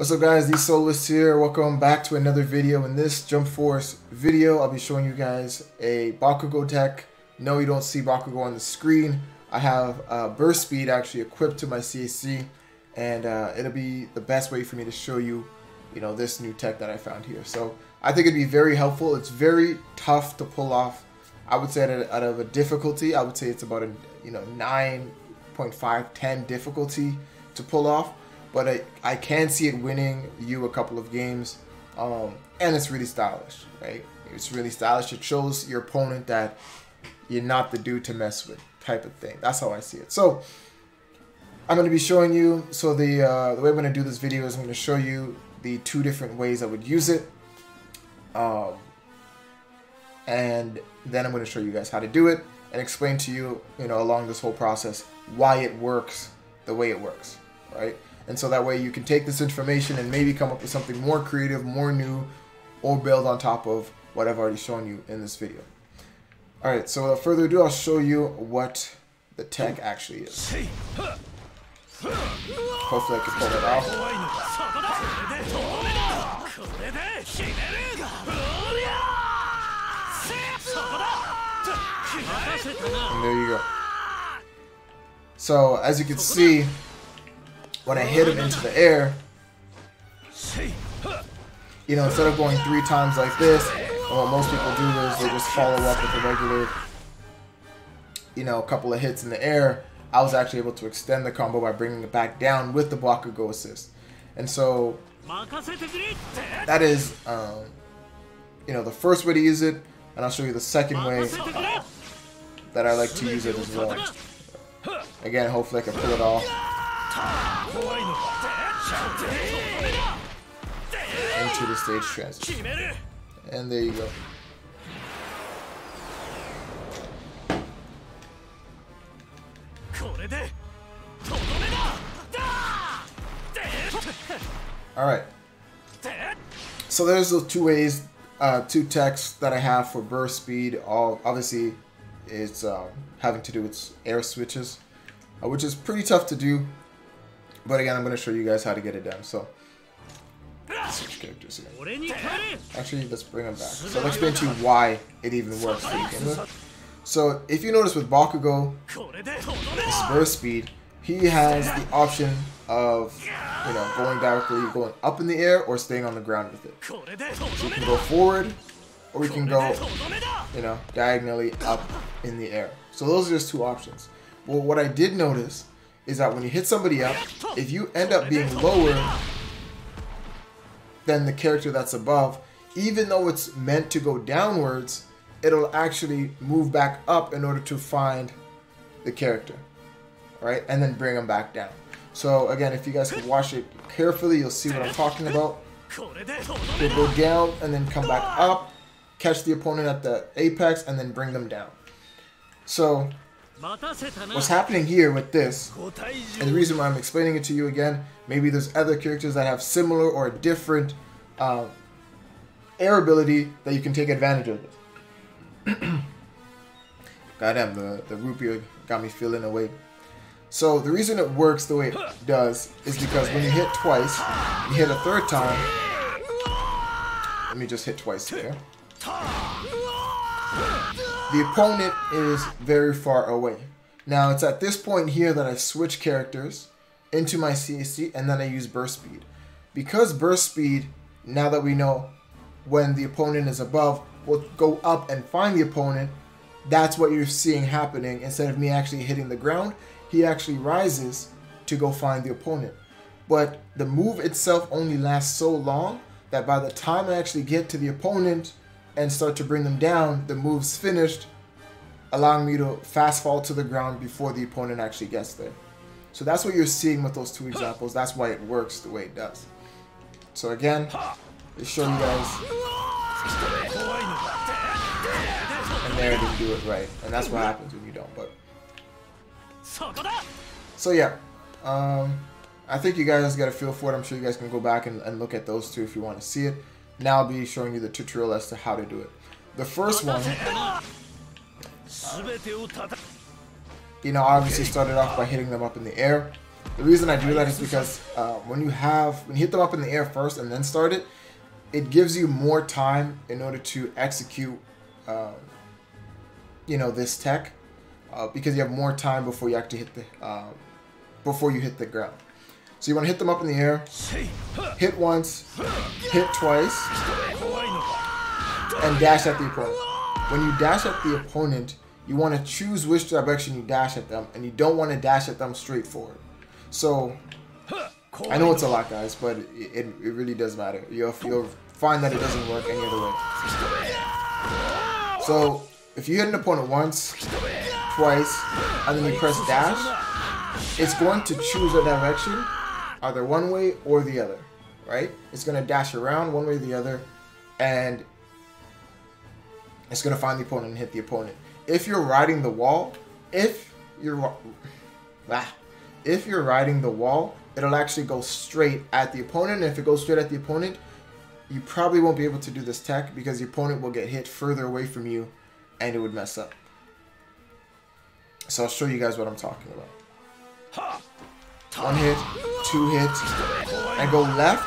What's up guys, THEESOLOIST here. Welcome back to another video. In this Jump Force video, I'll be showing you guys a Bakugo tech. No, you don't see Bakugo on the screen. I have burst speed actually equipped to my CAC, and it'll be the best way for me to show you, this new tech that I found here. So I think it'd be very helpful. It's very tough to pull off. I would say out of a difficulty, I would say it's about a 9.5, 10 difficulty to pull off. But I can see it winning you a couple of games, and it's really stylish, right? It's really stylish. It shows your opponent that you're not the dude to mess with, type of thing. That's how I see it. So I'm going to be showing you. So the way I'm going to do this video is I'm going to show you the two different ways I would use it, and then I'm going to show you guys how to do it and explain to you, along this whole process why it works the way it works, right? And so that way you can take this information and maybe come up with something more creative, more new, or build on top of what I've already shown you in this video. Alright, so without further ado, I'll show you what the tech actually is. Hopefully I can pull it off. And there you go. So as you can see, when I hit him into the air, instead of going 3 times like this, and what most people do is they just follow up with a regular, a couple of hits in the air. I was actually able to extend the combo by bringing it back down with the Bakugo assist. And so that is, the first way to use it, and I'll show you the second way that I like to use it as well. Again, hopefully I can pull it off into the stage transition. And there you go. Alright. So there's those two ways, two techs that I have for burst speed. Obviously, it's having to do with air switches, which is pretty tough to do. But again, I'm going to show you guys how to get it done. So, switch characters again. Actually, let's bring them back. So, I'll explain to you why it even works to begin with. So, if you notice with Bakugo, this burst speed, he has the option of, going up in the air or staying on the ground with it. So, you can go forward, or we can go, diagonally up in the air. So, those are just two options. Well, what I did notice is that when you hit somebody up, if you end up being lower than the character that's above, even though it's meant to go downwards, it'll actually move back up in order to find the character, right? And then bring them back down. So again, if you guys can watch it carefully, you'll see what I'm talking about. We'll go down and then come back up, catch the opponent at the apex, and then bring them down. So what's happening here with this, and the reason why I'm explaining it to you again, maybe there's other characters that have similar or different air ability that you can take advantage of it. Goddamn, the root beer got me feeling away. So the reason it works the way it does is because when you hit twice, you hit a third time. Let me just hit twice there. The opponent is very far away. Now it's at this point here that I switch characters into my CAC and then I use burst speed. Because burst speed, now that we know when the opponent is above, will go up and find the opponent, that's what you're seeing happening. Instead of me actually hitting the ground, he actually rises to go find the opponent. But the move itself only lasts so long that by the time I actually get to the opponent and start to bring them down, the move's finished, allowing me to fast fall to the ground before the opponent actually gets there. So that's what you're seeing with those two examples. That's why it works the way it does. So again, to show you guys, and there I didn't do it right, and that's what happens when you don't. But so yeah, I think you guys got a feel for it. I'm sure you guys can go back and look at those two if you want to see it. Now I'll be showing you the tutorial as to how to do it. The first one, obviously started off by hitting them up in the air. The reason I do that is because when you hit them up in the air first and then start it, it gives you more time in order to execute, you know, this tech, because you have more time before you actually hit the ground. So you want to hit them up in the air, hit once, hit twice, and dash at the opponent. When you dash at the opponent, you want to choose which direction you dash at them, and you don't want to dash at them straight forward. So, I know it's a lot, guys, but it really does matter. You'll find that it doesn't work any other way. So, if you hit an opponent once, twice, and then you press dash, it's going to choose a direction, either one way or the other, right? It's going to dash around one way or the other, and it's going to find the opponent and hit the opponent. If you're riding the wall, if you're riding the wall, it'll actually go straight at the opponent. And if it goes straight at the opponent, you probably won't be able to do this tech because the opponent will get hit further away from you and it would mess up. So I'll show you guys what I'm talking about. One hit, two hits, and go left.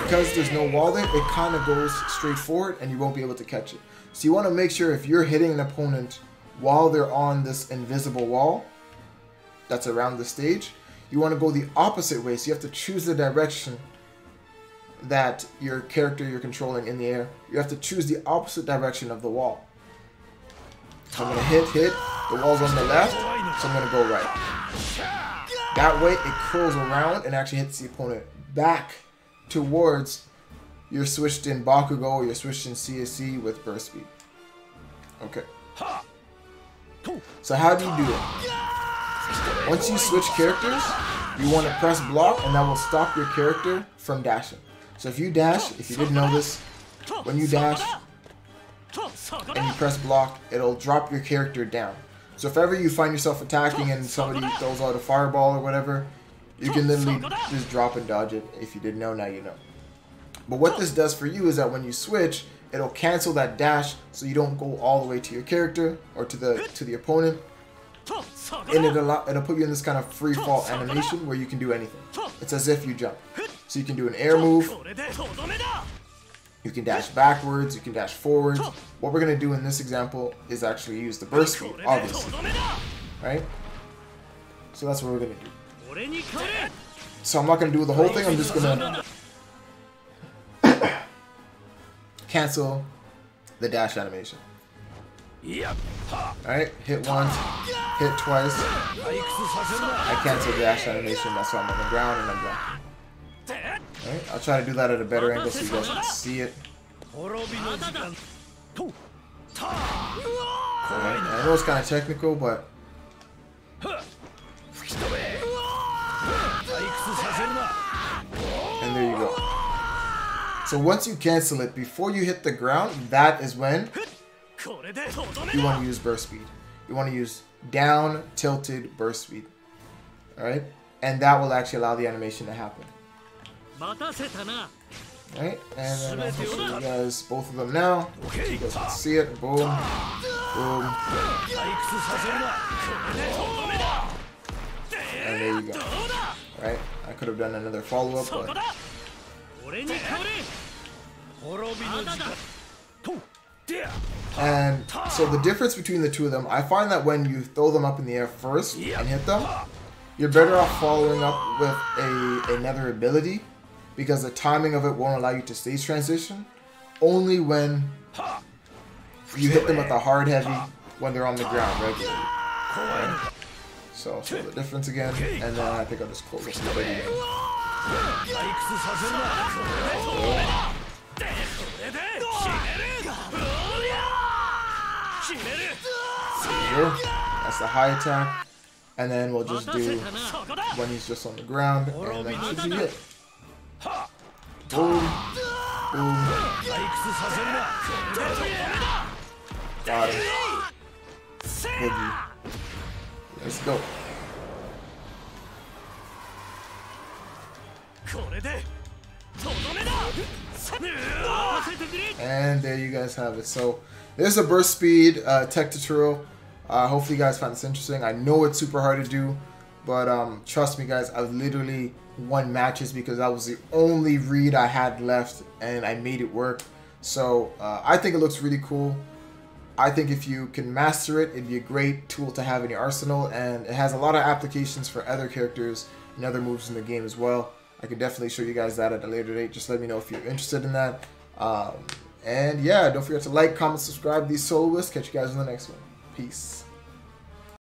Because there's no wall there, it kind of goes straight forward and you won't be able to catch it. So you want to make sure if you're hitting an opponent while they're on this invisible wall that's around the stage, you want to go the opposite way. So you have to choose the direction that your character you're controlling in the air. You have to choose the opposite direction of the wall. So I'm going to hit, the wall's on the left, so I'm going to go right. That way it curls around and actually hits the opponent back towards your switched in Bakugo or your switched in CSC with burst speed. Okay. So how do you do it? Once you switch characters, you want to press block and that will stop your character from dashing. So if you dash, if you didn't know this, when you dash and you press block, it'll drop your character down. So if ever you find yourself attacking and somebody throws out a fireball or whatever, you can literally just drop and dodge it. If you didn't know, now you know. But what this does for you is that when you switch, it'll cancel that dash so you don't go all the way to your character or to the opponent. And it'll put you in this kind of free fall animation where you can do anything. It's as if you jump. So you can do an air move. You can dash backwards, you can dash forwards. What we're going to do in this example is actually use the burst speed, obviously. Right? So that's what we're going to do. So I'm not going to do the whole thing, I'm just going to cancel the dash animation. Alright, hit once, hit twice. I cancel the dash animation, that's why I'm on the ground and I'm blocking. Alright, I'll try to do that at a better angle so you guys can see it. Alright, I know it's kind of technical, but and there you go. So once you cancel it, before you hit the ground, that is when you want to use burst speed. You want to use down tilted burst speed. Alright? And that will actually allow the animation to happen. Alright, and then I'll show you guys both of them now. So you guys can see it. Boom. Boom. And there you go. Alright, I could have done another follow-up, but and so the difference between the two of them, I find that when you throw them up in the air first and hit them, you're better off following up with another ability because the timing of it won't allow you to stage transition. Only when you hit them with a hard heavy when they're on the ground regularly. Right? So I'll show the difference again, and then I think I'll just close this video again. That's the high attack, and then we'll just do when he's just on the ground, and then should be it. Boom, boom. Got it. Boogie. Let's go. And there you guys have it. So there's a burst speed tech tutorial. Hopefully you guys found this interesting. I know it's super hard to do, But trust me, guys, I literally won matches because that was the only read I had left, and I made it work. So I think it looks really cool. I think if you can master it, it'd be a great tool to have in your arsenal, and it has a lot of applications for other characters and other moves in the game as well. I can definitely show you guys that at a later date. Just let me know if you're interested in that. And yeah, don't forget to like, comment, subscribe. These Soloists. Catch you guys in the next one. Peace.